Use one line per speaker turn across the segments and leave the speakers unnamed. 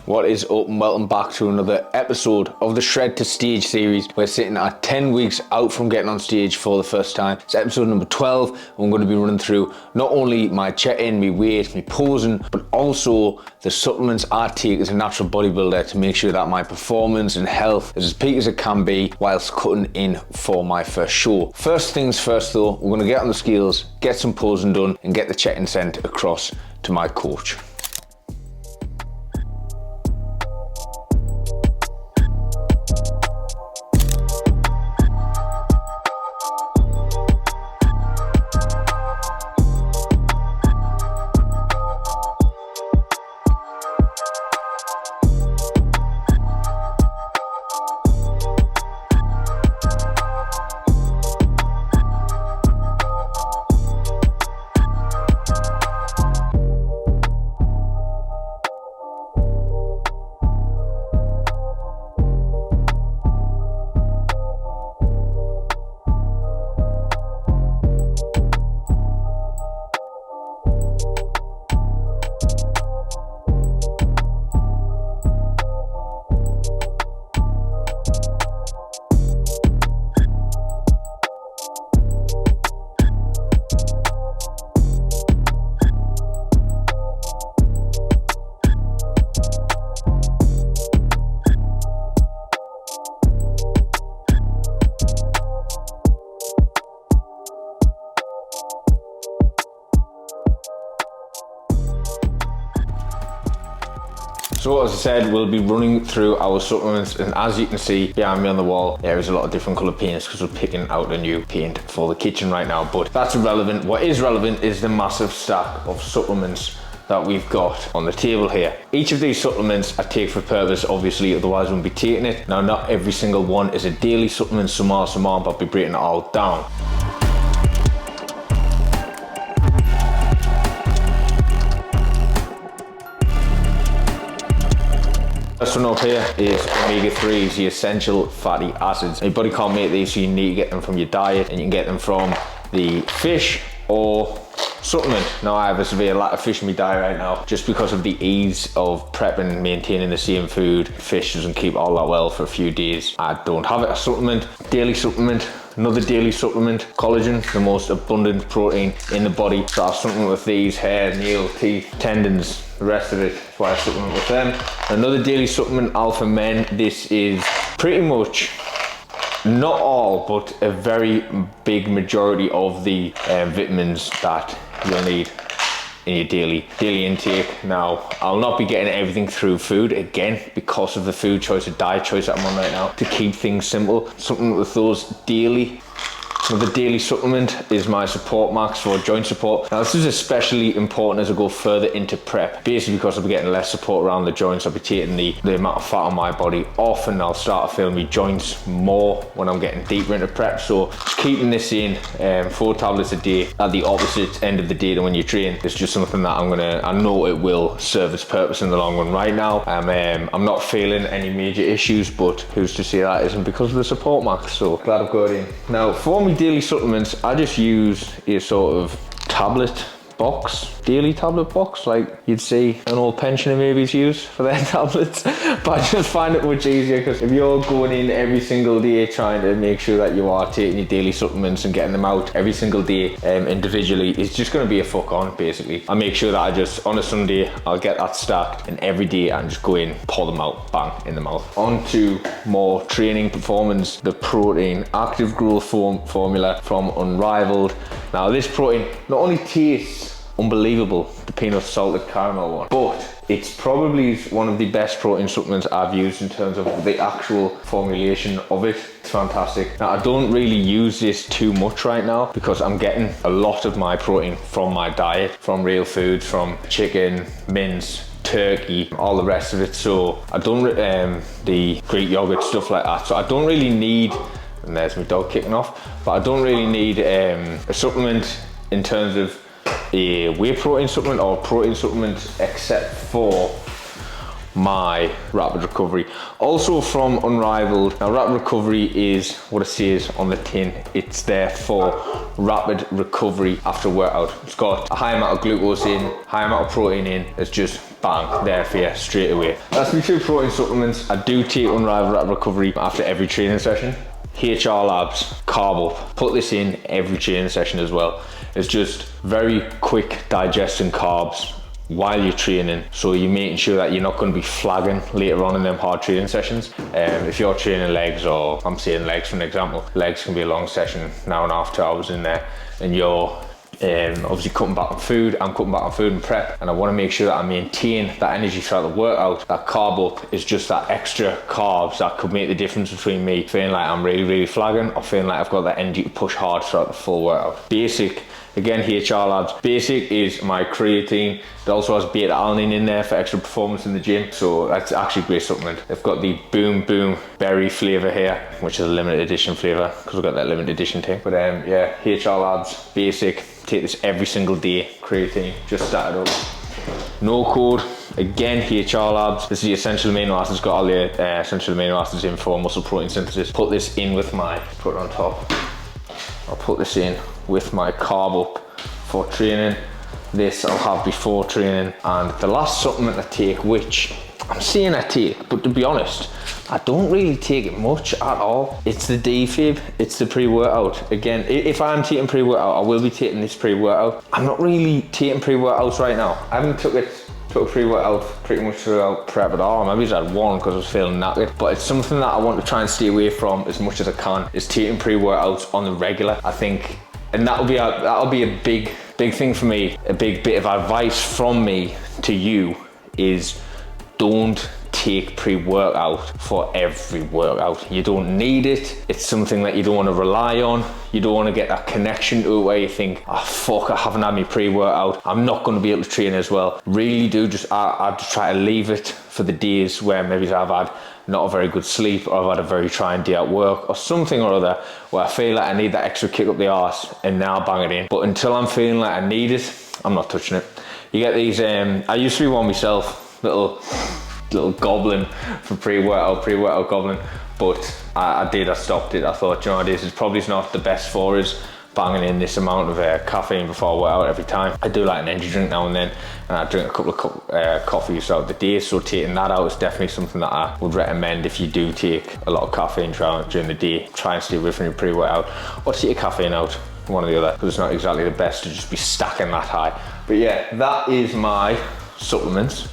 What is up, and welcome back to another episode of the Shred to Stage series. We're sitting at 10 weeks out from getting on stage for the first time. It's episode number 12, and we're going to be running through not only my check-in, my weight, my posing, but also the supplements I take as a natural bodybuilder to make sure that my performance and health is as peak as it can be whilst cutting in for my first show. First things first though, we're going to get on the scales, get some posing done, and get the check-in sent across to my coach. So as I said, we'll be running through our supplements, and as you can see behind me on the wall, there is a lot of different colour paints because we're picking out a new paint for the kitchen right now, but that's irrelevant. What is relevant is the massive stack of supplements that we've got on the table here. Each of these supplements I take for purpose, obviously, otherwise I wouldn't be taking it. Now, not every single one is a daily supplement, some are, but I'll be breaking it all down. First one up here is omega-3s, the essential fatty acids. Your body can't make these, so you need to get them from your diet, and you can get them from the fish or supplement. Now, I have a severe lack of fish in my diet right now just because of the ease of prepping and maintaining the same food. Fish doesn't keep all that well for a few days. I don't have it. A supplement, daily supplement, another daily supplement, collagen, the most abundant protein in the body. So I supplement with these: hair, nail, teeth, tendons, the rest of it. That's why I supplement with them. Another daily supplement, Alpha Men. This is pretty much, not all, but a very big majority of the vitamins that you'll need in your daily intake. Now, I'll not be getting everything through food, again, because of the food choice, the diet choice that I'm on right now, to keep things simple. Something with those daily. Another daily supplement is my Support Max for joint support. Now, this is especially important as I go further into prep, basically because I'll be getting less support around the joints. I'll be taking the amount of fat on my body off, and I'll start to feel my joints more when I'm getting deeper into prep. So just keeping this in, 4 tablets a day at the opposite end of the day than when you train, is just something that I know it will serve its purpose in the long run. Right now, I'm not feeling any major issues, but who's to say that isn't because of the Support Max? So glad I've got it in. Now, for me daily supplements, I just use a sort of tablet box, daily tablet box, like you'd see an old pensioner maybe use for their tablets. But I just find it much easier, because if you're going in every single day trying to make sure that you are taking your daily supplements and getting them out every single day individually, it's just going to be a fuck on, basically. I make sure that I just, on a Sunday, I'll get that stacked, and every day I can just go in, pour them out, bang, in the mouth. On to more training performance, the protein active growth formula from Unrivaled. Now, this protein not only tastes unbelievable, the peanut salted caramel one, but it's probably one of the best protein supplements I've used in terms of the actual formulation of it. It's fantastic. Now, I don't really use this too much right now because I'm getting a lot of my protein from my diet, from real foods, from chicken, mince, turkey, all the rest of it. So I don't, the Greek yogurt, stuff like that. So I don't really need, and there's my dog kicking off, but I don't really need a supplement in terms of a whey protein supplement or protein supplement, except for my rapid recovery. Also from Unrivaled. Now rapid recovery is what it says on the tin. It's there for rapid recovery after workout. It's got a high amount of glucose in, high amount of protein in. It's just bang, there for you straight away. That's my 2 protein supplements. I do take Unrivaled rapid recovery after every training session. HR Labs Carb Up. Put this in every training session as well. It's just very quick digesting carbs while you're training, so you're making sure that you're not going to be flagging later on in them hard training sessions. If you're training legs, or I'm saying legs for an example, legs can be a long session, 1.5 to 2 hours in there, and you're obviously cutting back on food. I'm cutting back on food and prep, and I want to make sure that I maintain that energy throughout the workout. That carb up is just that extra carbs that could make the difference between me feeling like I'm really flagging or feeling like I've got that energy to push hard throughout the full workout. Basic, again, HR Labs. Basic is my creatine. It also has beta alanine in there for extra performance in the gym, so that's actually a great supplement. They've got the Boom Boom Berry flavour here, which is a limited edition flavour because we've got that limited edition thing. But yeah, HR Labs Basic. Take this every single day. Creatine, just started up. No code. Again, HR Labs. This is the essential amino acids. Got all the essential amino acids in for muscle protein synthesis. Put this in with my, put it on top. I'll put this in with my carb up for training. This I'll have before training. And the last supplement I take, which I'm saying I take, but to be honest, I don't really take it much at all. It's the defib, it's the pre-workout. Again, if I'm taking pre-workout, I will be taking this pre-workout. I'm not really taking pre-workouts right now. I haven't took a pre-workout pretty much throughout prep at all. Maybe I had one because I was feeling knackered, but it's something that I want to try and stay away from as much as I can, is taking pre-workouts on the regular. I think, and that'll be a big thing for me. A big bit of advice from me to you is don't take pre-workout for every workout. You don't need it. It's something that you don't want to rely on. You don't want to get that connection to it where you think, oh fuck, I haven't had my pre-workout, I'm not going to be able to train as well. Really do just, I just try to leave it for the days where maybe I've had not a very good sleep, or I've had a very trying day at work or something or other, where I feel like I need that extra kick up the arse, and now bang it in. But until I'm feeling like I need it, I'm not touching it. You get these, I used to be one myself, little goblin for pre-workout goblin, but I stopped it. I thought, you know, this is probably not the best for us, banging in this amount of caffeine before I work out every time. I do like an energy drink now and then, and I drink a couple of coffees throughout the day, so taking that out is definitely something that I would recommend if you do take a lot of caffeine during the day. Try and stay away from your pre-workout, or take your caffeine out, one or the other, because it's not exactly the best to just be stacking that high. But yeah, that is my supplements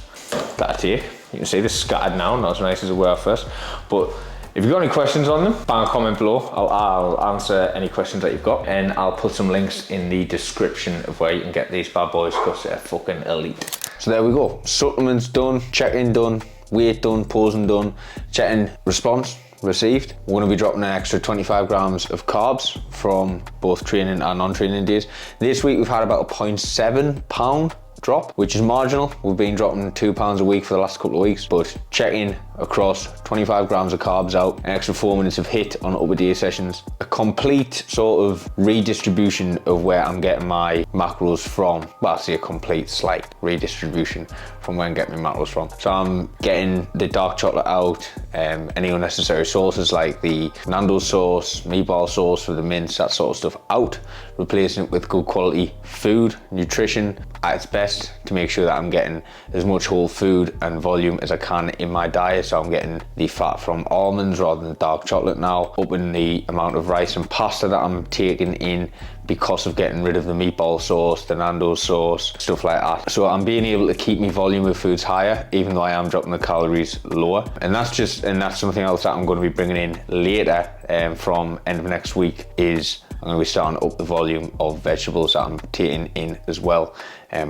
that I take. You can see this scattered now, not as nice as it were first. But if you've got any questions on them, bang a comment below. I'll answer any questions that you've got, and I'll put some links in the description of where you can get these bad boys, because they're fucking elite. So there we go. Supplements done, check-in done, weight done, posing done, check-in response received. We're going to be dropping an extra 25 grams of carbs from both training and non-training days. This week we've had about a 0.7 pound drop, which is marginal. We've been dropping 2 pounds a week for the last couple of weeks, but checking across 25 grams of carbs out, an extra 4 minutes of HIIT on upper day sessions, a complete sort of redistribution of where I'm getting my macros from. Well, I say a complete, slight redistribution from where I'm getting my macros from. So I'm getting the dark chocolate out, any unnecessary sauces like the Nando's sauce, meatball sauce for the mince, that sort of stuff out, replacing it with good quality food, nutrition at its best, to make sure that I'm getting as much whole food and volume as I can in my diet. So I'm getting the fat from almonds rather than dark chocolate now, upping the amount of rice and pasta that I'm taking in because of getting rid of the meatball sauce, the Nando's sauce, stuff like that. So I'm being able to keep my volume of foods higher, even though I am dropping the calories lower. And that's something else that I'm going to be bringing in later from end of next week, is I'm going to be starting up the volume of vegetables that I'm taking in as well.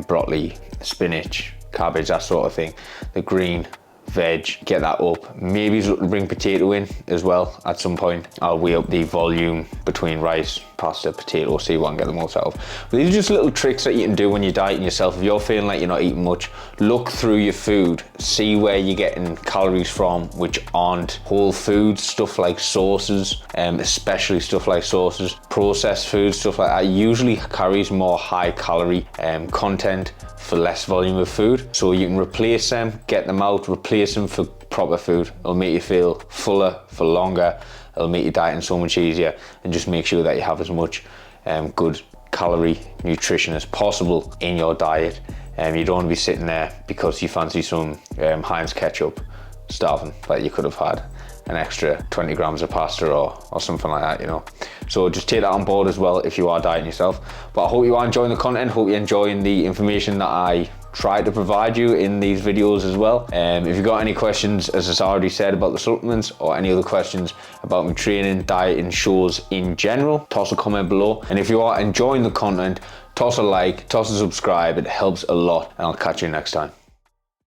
Broccoli, spinach, cabbage, that sort of thing. The green veg, get that up. Maybe bring potato in as well at some point. I'll weigh up the volume between rice, pasta, potato, see what I can get the most out of. But these are just little tricks that you can do when you're dieting yourself. If you're feeling like you're not eating much, look through your food, see where you're getting calories from which aren't whole foods, stuff like sauces, especially stuff like sauces. Processed foods, stuff like that, usually carries more high calorie content.
for less volume of food. So you can replace them, get them out, replace them for proper food. It'll make you feel fuller for longer. It'll make your dieting so much easier, and just make sure that you have as much good calorie nutrition as possible in your diet. You don't want to be sitting there because you fancy some Heinz ketchup, starving, that you could have had an extra 20 grams of pasta or something like that, you know. So just take that on board as well if you are dieting yourself. But I hope you are enjoying the content, hope you're enjoying the information that I try to provide you in these videos as well. If you've got any questions, as I already said, about the supplements, or any other questions about my training, dieting, shows in general, toss a comment below. And if you are enjoying the content, toss a like, toss a subscribe, it helps a lot, and I'll catch you next time.